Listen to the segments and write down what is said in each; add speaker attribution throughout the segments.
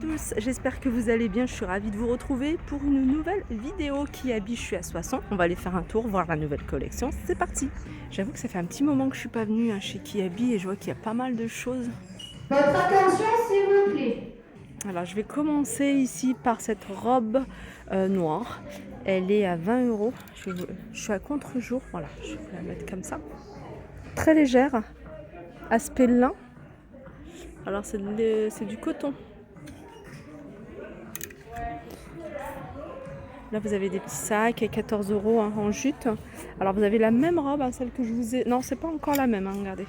Speaker 1: Tous, j'espère que vous allez bien, je suis ravie de vous retrouver pour une nouvelle vidéo Kiabi. Je suis à Soissons, on va aller faire un tour, voir la nouvelle collection, c'est parti. J'avoue que ça fait un petit moment que je suis pas venue chez Kiabi et je vois qu'il y a pas mal de choses.
Speaker 2: Votre attention, s'il vous plaît.
Speaker 1: Alors je vais commencer ici par cette robe noire, elle est à 20 euros. Je suis à contre-jour, voilà, je vais la mettre comme ça. Très légère, aspect lin, alors c'est du coton. Là, vous avez des petits sacs à 14 euros en jute. Alors, vous avez la même robe, celle que je vous ai... Non, c'est pas encore la même, regardez.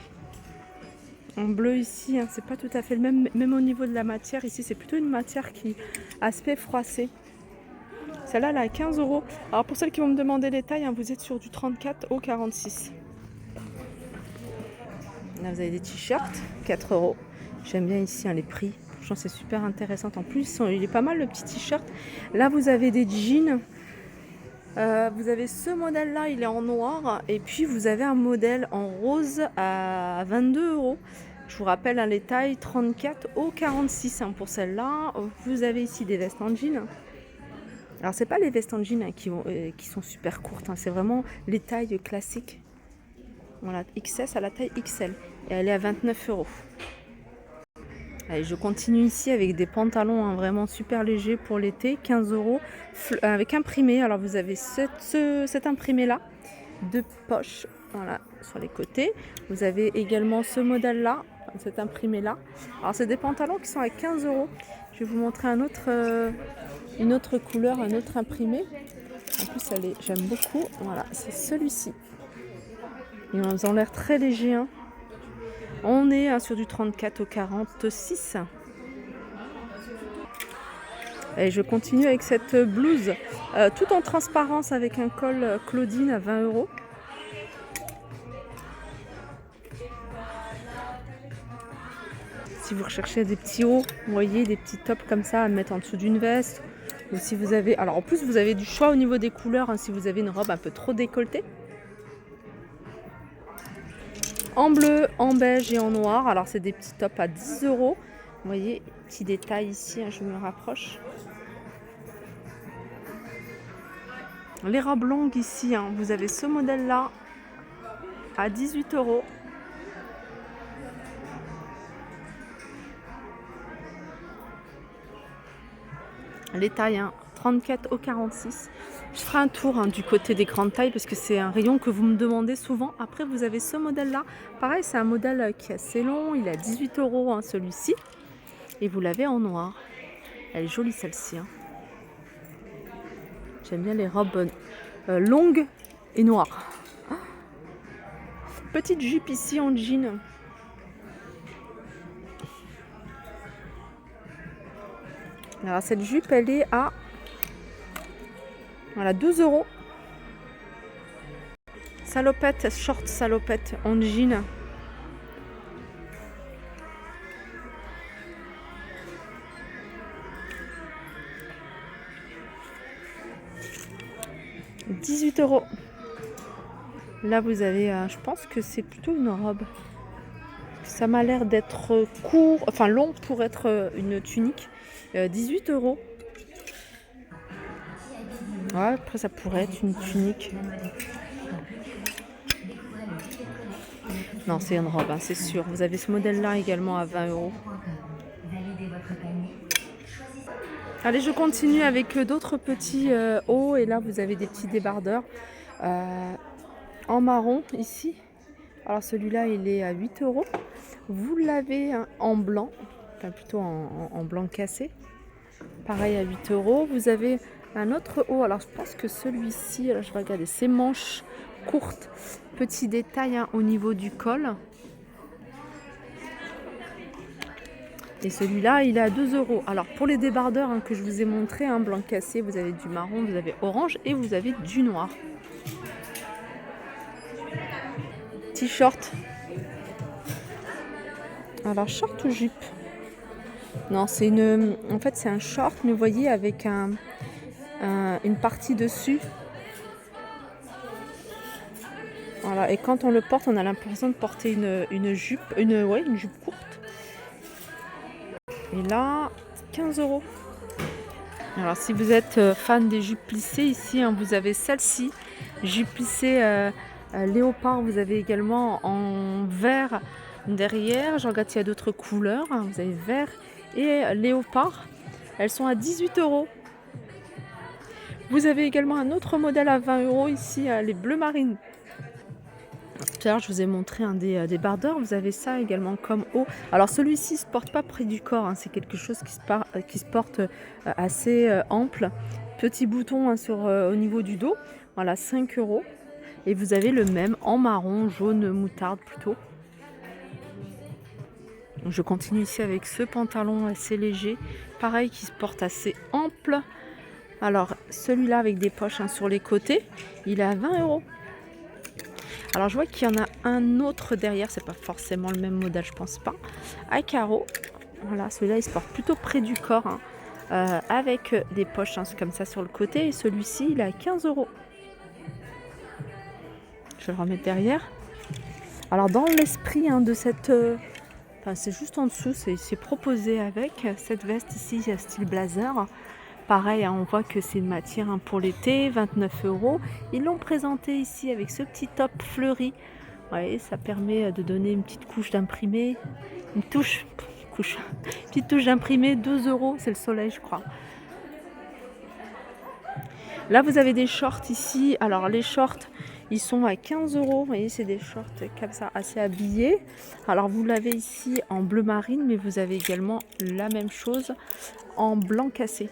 Speaker 1: En bleu ici, c'est pas tout à fait le même. Même au niveau de la matière, ici, c'est plutôt une matière qui aspect froissé. Celle-là, elle est à 15 euros. Alors, pour celles qui vont me demander les tailles, vous êtes sur du 34 au 46. Là, vous avez des t-shirts, 4 euros. J'aime bien ici les prix. Franchement, c'est super intéressant. En plus, il est pas mal le petit t-shirt. Là, vous avez des jeans. Vous avez ce modèle là, il est en noir, et puis vous avez un modèle en rose à 22 euros. Je vous rappelle les tailles 34 au 46 pour celle-là. Vous avez ici des vestes en jean. Alors c'est pas les vestes en jean qui sont super courtes, c'est vraiment les tailles classiques. Voilà, XS à la taille XL, et elle est à 29 euros. Allez, je continue ici avec des pantalons vraiment super légers pour l'été, 15 euros, avec imprimé. Alors vous avez cet imprimé là, deux poches, voilà, sur les côtés. Vous avez également ce modèle là, cet imprimé là. Alors c'est des pantalons qui sont à 15 euros. Je vais vous montrer une autre couleur, un autre imprimé. En plus j'aime beaucoup. Voilà, c'est celui-ci. Ils ont l'air très légers. On est sur du 34 au 46. Et je continue avec cette blouse tout en transparence avec un col Claudine à 20 euros. Si vous recherchez des petits hauts, vous voyez, des petits tops comme ça à mettre en dessous d'une veste. Ou si vous avez... Alors en plus vous avez du choix au niveau des couleurs, si vous avez une robe un peu trop décolletée. En bleu, en beige et en noir. Alors c'est des petits tops à 10 euros. Vous voyez, petit détail ici, je me rapproche. Les robes longues ici, vous avez ce modèle là à 18 euros. Les tailles 34 au 46. Je ferai un tour du côté des grandes tailles parce que c'est un rayon que vous me demandez souvent. Après vous avez ce modèle là, pareil c'est un modèle qui est assez long, il est à 18 euros celui-ci, et vous l'avez en noir. Elle est jolie celle-ci. J'aime bien les robes longues et noires. Petite jupe ici en jean. Alors cette jupe elle est à 12 euros. Salopette, short salopette en jean. « 18 euros. Là vous avez, je pense que c'est plutôt une robe. Ça m'a l'air d'être court, enfin long pour être une tunique. 18 euros. Ouais, après ça pourrait être une tunique. Non, c'est une robe, c'est sûr. Vous avez ce modèle-là également à 20 euros. Allez, je continue avec d'autres petits hauts. Et là, vous avez des petits débardeurs en marron ici. Alors celui-là, il est à 8 euros. Vous l'avez en blanc, enfin plutôt en blanc cassé. Pareil à 8 euros. Vous avez un autre haut. Alors je pense que celui-ci, je vais regarder, ses manches courtes. Petit détail au niveau du col. Et celui-là, il est à 2 euros. Alors pour les débardeurs que je vous ai montré, blanc cassé, vous avez du marron, vous avez orange et vous avez du noir. T-shirt. Alors short ou jupe? Non, c'est en fait c'est un short, mais vous voyez avec une partie dessus. Voilà, et quand on le porte, on a l'impression de porter une jupe, une jupe courte. Et là, 15 €. Alors si vous êtes fan des jupes plissées, ici hein, vous avez celle-ci, jupe plissée léopard. Vous avez également en vert derrière. Je regarde s'il y a d'autres couleurs, hein. Vous avez vert et léopard. Elles sont à 18 €. Vous avez également un autre modèle à 20 € ici, les bleu marine. Tout à l'heure, je vous ai montré un des bardeurs. Vous avez ça également comme haut. Alors celui-ci ne se porte pas près du corps, hein. C'est quelque chose qui se porte assez ample. Petit bouton hein, au niveau du dos. Voilà, 5 €. Et vous avez le même en marron, jaune, moutarde plutôt. Je continue ici avec ce pantalon assez léger. Pareil, qui se porte assez ample. Alors celui-là avec des poches hein, sur les côtés, il est à 20 €. Alors je vois qu'il y en a un autre derrière, c'est pas forcément le même modèle, je pense pas. À carreaux, voilà, celui-là il se porte plutôt près du corps, hein, avec des poches hein, comme ça sur le côté. Et celui-ci il est à 15 €. Je vais le remettre derrière. Alors dans l'esprit hein, de cette... c'est juste en dessous, c'est proposé avec cette veste ici, style blazer. Pareil, hein, on voit que c'est une matière hein, pour l'été, 29 €. Ils l'ont présenté ici avec ce petit top fleuri. Ouais, ça permet de donner une petite couche d'imprimé. Petite touche d'imprimé, 2 €. C'est le soleil, je crois. Là, vous avez des shorts ici. Alors, les shorts, ils sont à 15 €. Vous voyez, c'est des shorts comme ça, assez habillés. Alors, vous l'avez ici en bleu marine, mais vous avez également la même chose en blanc cassé.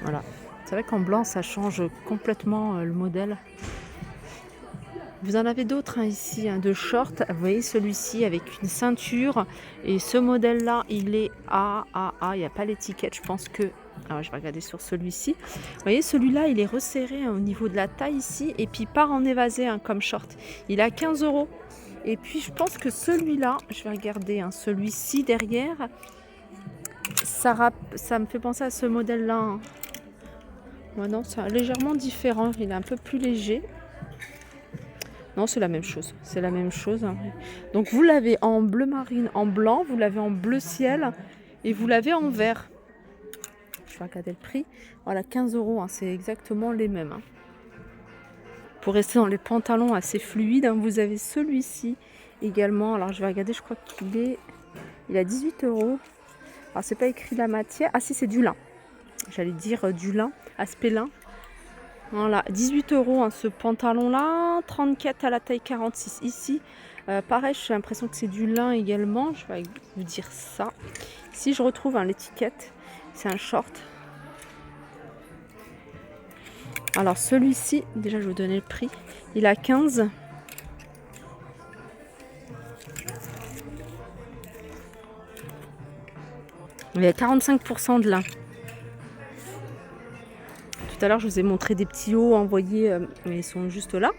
Speaker 1: Voilà, c'est vrai qu'en blanc ça change complètement le modèle. Vous en avez d'autres hein, ici hein, de shorts. Vous voyez celui-ci avec une ceinture. Et ce modèle là il est il n'y a pas l'étiquette. Je pense que... Alors, je vais regarder sur celui-ci. Vous voyez celui-là il est resserré hein, au niveau de la taille ici. Et puis part en évasé hein, comme short. Il est à 15 €. Et puis je pense que celui-là, je vais regarder hein, celui-ci derrière. Ça me fait penser à ce modèle là hein. Ouais, non, c'est légèrement différent. Il est un peu plus léger. Non, c'est la même chose. C'est la même chose. Hein. Donc, vous l'avez en bleu marine, en blanc. Vous l'avez en bleu ciel. Et vous l'avez en vert. Je vais regarder le prix. Voilà, 15 €. Hein, c'est exactement les mêmes. Hein. Pour rester dans les pantalons assez fluides, hein, vous avez celui-ci également. Alors, je vais regarder. Je crois il a 18 €. Alors, c'est pas écrit la matière. Ah, si, c'est du lin. J'allais dire du lin, aspect lin. Voilà, 18 € hein, ce pantalon-là, 34 à la taille 46 ici. Pareil, j'ai l'impression que c'est du lin également. Je vais vous dire ça. Si je retrouve hein, l'étiquette, c'est un short. Alors celui-ci, déjà je vais vous donner le prix. Il a 15. Il y a 45% de lin. Tout à l'heure, je vous ai montré des petits hauts envoyés, mais ils sont juste là.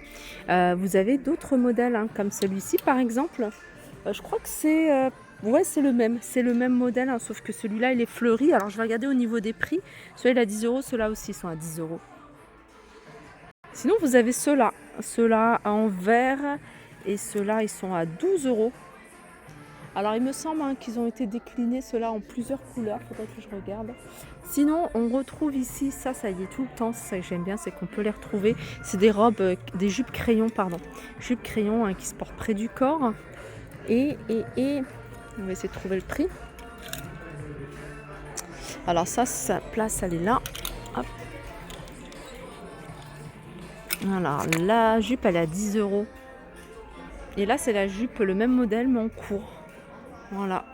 Speaker 1: Vous avez d'autres modèles, hein, comme celui-ci, par exemple. Je crois que c'est... ouais, c'est le même. C'est le même modèle, hein, sauf que celui-là, il est fleuri. Alors, je vais regarder au niveau des prix. Celui-là, il est à 10 €. Ceux-là aussi sont à 10 €. Sinon, vous avez ceux-là. Ceux-là en vert. Et ceux-là, ils sont à 12 €. Alors, il me semble hein, qu'ils ont été déclinés, ceux-là, en plusieurs couleurs. Il faudrait que je regarde. Sinon, on retrouve ici, ça y est tout le temps. Ça que j'aime bien, c'est qu'on peut les retrouver. C'est des robes, des jupes crayons, pardon. Jupes crayons hein, qui se portent près du corps. Et, on va essayer de trouver le prix. Alors ça, sa place, elle est là. Hop. Alors, la jupe, elle est à 10 €. Et là, c'est la jupe, le même modèle, mais en court. Voilà.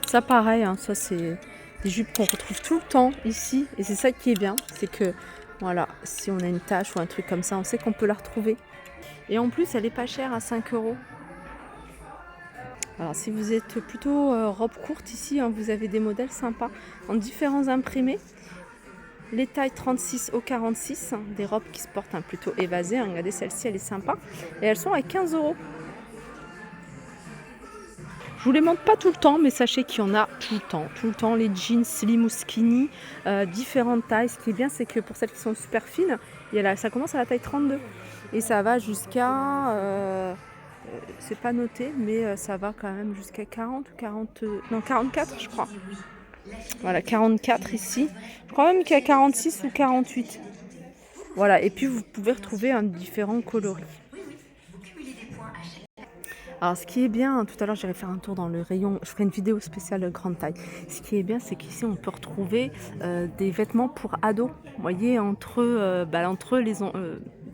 Speaker 1: Ça, pareil, hein, ça, c'est des jupes qu'on retrouve tout le temps ici. Et c'est ça qui est bien. C'est que, voilà, si on a une tache ou un truc comme ça, on sait qu'on peut la retrouver. Et en plus, elle est pas chère, à 5 €. Alors, si vous êtes plutôt robe courte ici, hein, vous avez des modèles sympas en différents imprimés. Les tailles 36 au 46, hein, des robes qui se portent hein, plutôt évasées. Hein. Regardez, celle-ci, elle est sympa. Et elles sont à 15 €. Je vous les montre pas tout le temps, mais sachez qu'il y en a tout le temps. Tout le temps, les jeans slim ou skinny, différentes tailles. Ce qui est bien, c'est que pour celles qui sont super fines, ça commence à la taille 32. Et ça va jusqu'à C'est pas noté, mais ça va quand même jusqu'à 40 ou 40... non, 44 je crois. Voilà, 44 ici. Je crois même qu'il y a 46 ou 48. Voilà, et puis vous pouvez retrouver un différents coloris. Alors ce qui est bien, tout à l'heure j'irai faire un tour dans le rayon, je ferai une vidéo spéciale grande taille. Ce qui est bien, c'est qu'ici on peut retrouver des vêtements pour ados. Vous voyez, entre les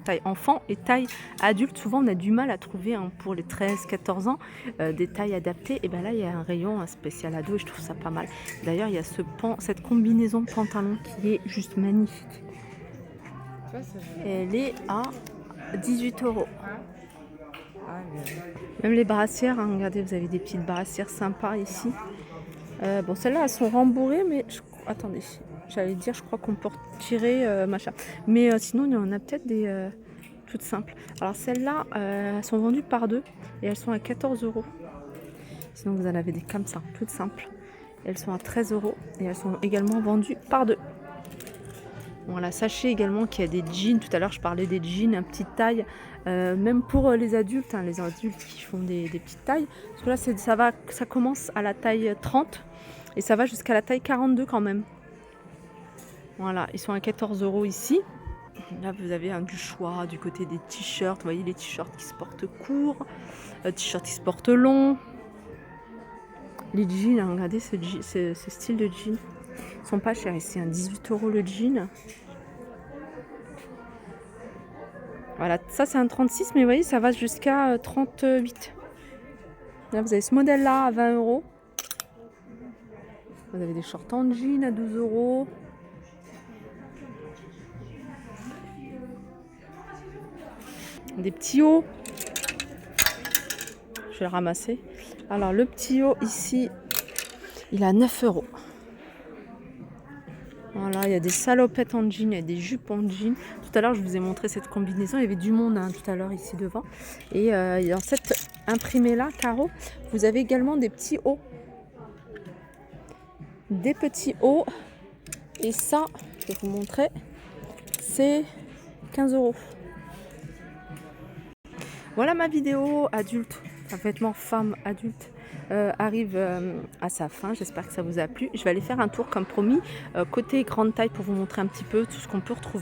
Speaker 1: taille enfant et taille adulte, souvent on a du mal à trouver pour les 13-14 ans des tailles adaptées. Et bien là il y a un rayon un spécial ado et je trouve ça pas mal. D'ailleurs il y a cette combinaison de pantalon qui est juste magnifique. Elle est à 18 €. Même les brassières, hein, regardez, vous avez des petites brassières sympas ici. Bon, celles-là, elles sont rembourrées, mais attendez, j'allais dire, je crois qu'on peut retirer machin. Mais sinon, il y en a peut-être des toutes simples. Alors, celles-là, elles sont vendues par deux et elles sont à 14 €. Sinon, vous en avez des comme ça, toutes simples. Elles sont à 13 € et elles sont également vendues par deux. Voilà, sachez également qu'il y a des jeans. Tout à l'heure, je parlais des jeans à petite taille, même pour les adultes, hein, les adultes qui font des petites tailles. Parce que là, ça commence à la taille 30 et ça va jusqu'à la taille 42 quand même. Voilà, ils sont à 14 € ici. Là, vous avez du choix du côté des t-shirts. Vous voyez les t-shirts qui se portent courts, t-shirts qui se portent longs. Les jeans, hein, regardez ce style de jean. Ils sont pas chers ici, hein, 18 € le jean. Voilà, ça c'est un 36, mais vous voyez, ça va jusqu'à 38. Là, vous avez ce modèle-là à 20 €. Vous avez des shorts en jean à 12 €. Des petits hauts. Je vais le ramasser. Alors, le petit haut ici, il est à 9 €. Voilà, il y a des salopettes en jean, il y a des jupes en jean. Tout à l'heure, je vous ai montré cette combinaison. Il y avait du monde tout à l'heure ici devant. Et dans cette imprimée-là, carreau, vous avez également des petits hauts. Des petits hauts. Et ça, je vais vous montrer, c'est 15 €. Voilà ma vidéo adulte, enfin vêtements femmes adultes. Arrive à sa fin. J'espère que ça vous a plu. Je vais aller faire un tour comme promis côté grande taille pour vous montrer un petit peu tout ce qu'on peut retrouver.